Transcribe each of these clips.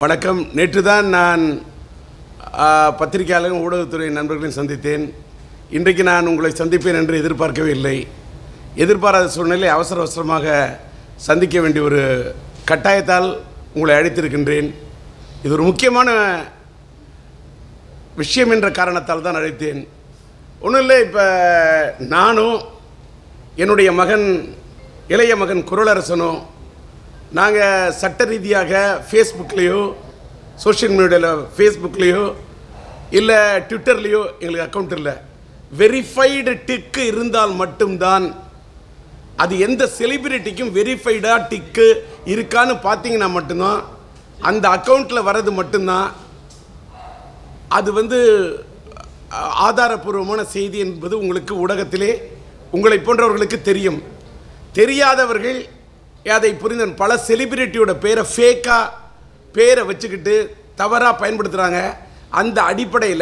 வணக்கம். நேற்று தான் நான் பத்திரிகையாளரும் ஊடகத்துறை நண்பர்களையும் சந்தித்தேன். இன்றைக்கு நான் உங்களை சந்திப்பேன் என்று எதிர்பார்க்கவே இல்லை. எதிர்பாராத சூழ்நிலை அவசரமாக சந்திக்க வேண்டிய ஒரு கட்டாயத்தால் உங்களை அழைத்திருக்கின்றேன். இது ஒரு முக்கியமான விஷயம் என்ற காரணத்தால் தான் அழைத்தேன். ஒன்றும் இல்லை, இப்போ நானும் என்னுடைய மகன் இளைய மகன் குறளரசனும் நாங்கள் சட்ட ரீதியாக ஃபேஸ்புக்லேயோ சோஷியல் மீடியாவில் ஃபேஸ்புக்லேயோ இல்லை ட்விட்டர்லேயோ எங்களுக்கு அக்கௌண்ட் இல்லை. வெரிஃபைடு டிக்கு இருந்தால் மட்டும்தான், அது எந்த செலிபிரிட்டிக்கும் வெரிஃபைடாக டிக்கு இருக்கான்னு பார்த்தீங்கன்னா மட்டும்தான் அந்த அக்கௌண்ட்டில் வர்றது மட்டும்தான் அது ஆதாரபூர்வமான செய்தி என்பது உங்களுக்கு ஊடகத்திலே உங்களை போன்றவர்களுக்கு தெரியும். தெரியாதவர்கள் அதை புரிந்த பல செலிபிரிட்டியோட ஃபேக்காக பேரை வச்சுக்கிட்டு தவறாக பயன்படுத்துகிறாங்க. அந்த அடிப்படையில்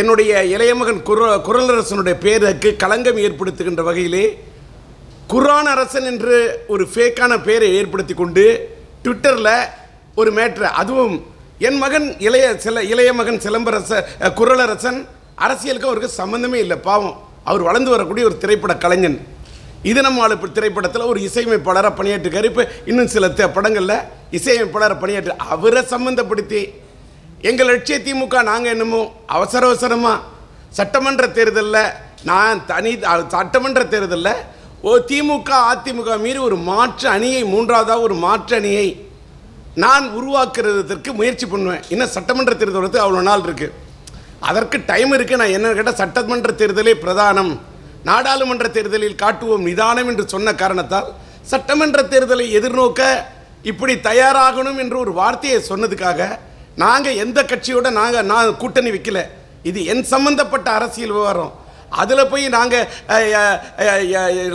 என்னுடைய இளைய மகன் குறளரசனுடைய பேருக்கு களங்கம் ஏற்படுத்துகின்ற வகையிலே குர்ஆன் அரசன் என்று ஒரு ஃபேக்கான பேரை ஏற்படுத்தி கொண்டு ட்விட்டரில் ஒரு மேட்ரு, அதுவும் என் மகன் இளைய மகன் குறளரசன் அரசியலுக்கு அவருக்கு சம்மந்தமே இல்லை. பாவம், அவர் வளர்ந்து வரக்கூடிய ஒரு திரைப்பட கலைஞன். இது நம்ம திரைப்படத்தில் ஒரு இசையமைப்பாளராக பணியாற்றிருக்காரு. இப்போ இன்னும் சில படங்களில் இசையமைப்பாளராக பணியாற்று அவரை சம்மந்தப்படுத்தி எங்கள் லட்சிய திமுக நாங்கள் என்னமோ அவசரமாக சட்டமன்ற தேர்தலில் சட்டமன்ற தேர்தலில் திமுக அதிமுக மீறி ஒரு மாற்று அணியை, மூன்றாவதாக ஒரு மாற்று அணியை நான் உருவாக்குறதுக்கு முயற்சி பண்ணுவேன். இன்னும் சட்டமன்ற தேர்தல் வந்து அவ்வளோ நாள் இருக்குது, அதற்கு டைம் இருக்குது. நான் என்ன கேட்டால் சட்டமன்ற தேர்தலே பிரதானம், நாடாளுமன்ற தேர்தலில் காட்டுவோம் நிதானம் என்று சொன்ன காரணத்தால் சட்டமன்ற தேர்தலை எதிர்நோக்க இப்படி தயாராகணும் என்று ஒரு வார்த்தையை சொன்னதுக்காக நாங்கள் எந்த கட்சியோட நான் கூட்டணி வைக்கல. இது என் சம்பந்தப்பட்ட அரசியல் விவகாரம். அதில் போய் நாங்கள்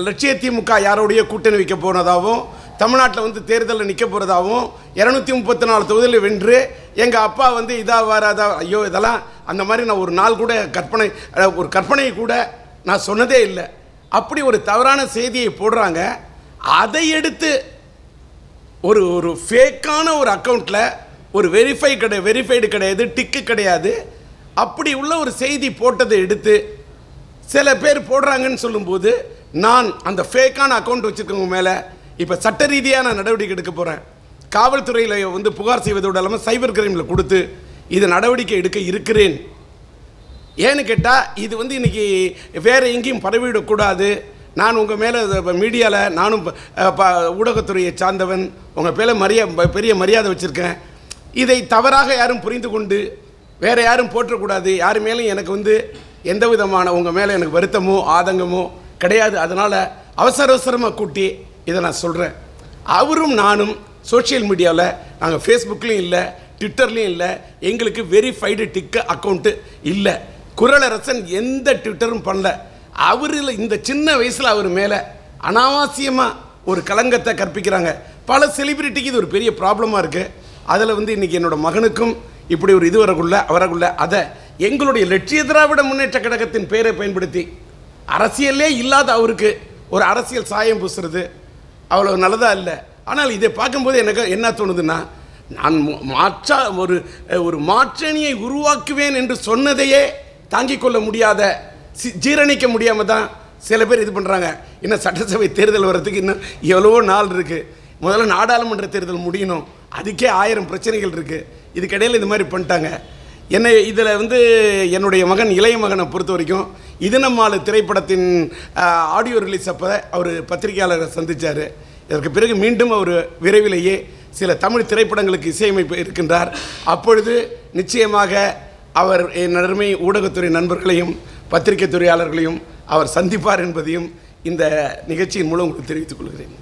லட்சிய திமுக யாரோடைய கூட்டணி வைக்க போனதாகவும் தமிழ்நாட்டில் தேர்தலில் நிற்க போகிறதாகவும் 234 தொகுதியில் வென்று எங்கள் அப்பா இதாக வராதா, ஐயோ இதெல்லாம் அந்த மாதிரி நான் ஒரு நாள் கூட கற்பனை கூட நான் சொன்னதே இல்லை. அப்படி ஒரு தவறான செய்தியை போடுறாங்க. அதை எடுத்து ஒரு ஃபேக்கான ஒரு அக்கௌண்ட்டில் ஒரு வெரிஃபைடு கிடையாது, டிக்கு கிடையாது, அப்படி உள்ள ஒரு செய்தி போட்டதை எடுத்து சில பேர் போடுறாங்கன்னு சொல்லும்போது நான் அந்த ஃபேக்கான அக்கௌண்ட் வச்சுருக்கவங்க மேலே இப்போ சட்ட ரீதியான நடவடிக்கை எடுக்க போகிறேன். காவல்துறையில் புகார் செய்வதோடு இல்லாமல் சைபர் கிரைமில் கொடுத்து இது நடவடிக்கை எடுக்க இருக்கிறேன். ஏன்னு கேட்டால் இது இன்றைக்கி வேறு எங்கேயும் பரவிவிடக்கூடாது. நான் உங்கள் மேலே மீடியாவில் நானும் ஊடகத்துறையை சார்ந்தவன், உங்கள் மேலே பெரிய மரியாதை வச்சுருக்கேன். இதை தவறாக யாரும் புரிந்து கொண்டு வேறு யாரும் போற்றக்கூடாது. யார் மேலும் எனக்கு எந்த விதமான உங்கள் மேலே எனக்கு வருத்தமோ ஆதங்கமோ கிடையாது. அதனால் அவசரமாக கூட்டி இதை நான் சொல்கிறேன். அவரும் நானும் சோஷியல் மீடியாவில் நாங்கள் ஃபேஸ்புக்லேயும் இல்லை, ட்விட்டர்லேயும் இல்லை, எங்களுக்கு வெரிஃபைடு டிக்கு அக்கௌண்ட்டு இல்லை. குறளரசன் எந்த ட்விட்டரும் பண்ணல. அவரில் இந்த சின்ன வயசில் அவர் மேலே அனாவசியமாக ஒரு களங்கத்தை கற்பிக்கிறாங்க. பல செலிபிரிட்டிக்கு இது ஒரு பெரிய ப்ராப்ளமாக இருக்குது. அதில் இன்றைக்கி என்னோடய மகனுக்கும் இப்படி ஒரு இது வரக்குள்ள அதை எங்களுடைய லட்சிய திராவிட முன்னேற்ற கழகத்தின் பெயரை பயன்படுத்தி அரசியலே இல்லாத அவருக்கு ஒரு அரசியல் சாயம் பூசுறது அவ்வளோ நல்லதாக இல்லை. ஆனால் இதை பார்க்கும்போது எனக்கு என்ன தோணுதுன்னா, நான் ஒரு மாற்றணியை உருவாக்குவேன் என்று சொன்னதையே தாங்கிக் கொள்ள முடியாத, ஜீரணிக்க முடியாமல் தான் சில பேர் இது பண்ணுறாங்க. இன்னும் சட்டசபை தேர்தல் வர்றதுக்கு இன்னும் எவ்வளவோ நாள் இருக்குது. முதல்ல நாடாளுமன்ற தேர்தல் முடியணும், அதுக்கே 1000 பிரச்சனைகள் இருக்குது. இதுக்கிடையில் இந்த மாதிரி பண்ணிட்டாங்க. இதில் என்னுடைய மகன் இளைய மகனை பொறுத்த வரைக்கும் இது நம்மால் திரைப்படத்தின் ஆடியோ ரிலீஸ் அப்போ அவர் பத்திரிகையாளரை சந்தித்தார். இதற்கு பிறகு மீண்டும் அவர் விரைவிலேயே சில தமிழ் திரைப்படங்களுக்கு இசையமைப்பு இருக்கின்றார். அப்பொழுது நிச்சயமாக அவர் என் அருமை ஊடகத்துறை நண்பர்களையும் பத்திரிகை துறையாளர்களையும் அவர் சந்திப்பார் என்பதையும் இந்த நிகழ்ச்சியின் மூலம் உங்களுக்கு தெரிவித்துக் கொள்கிறேன்.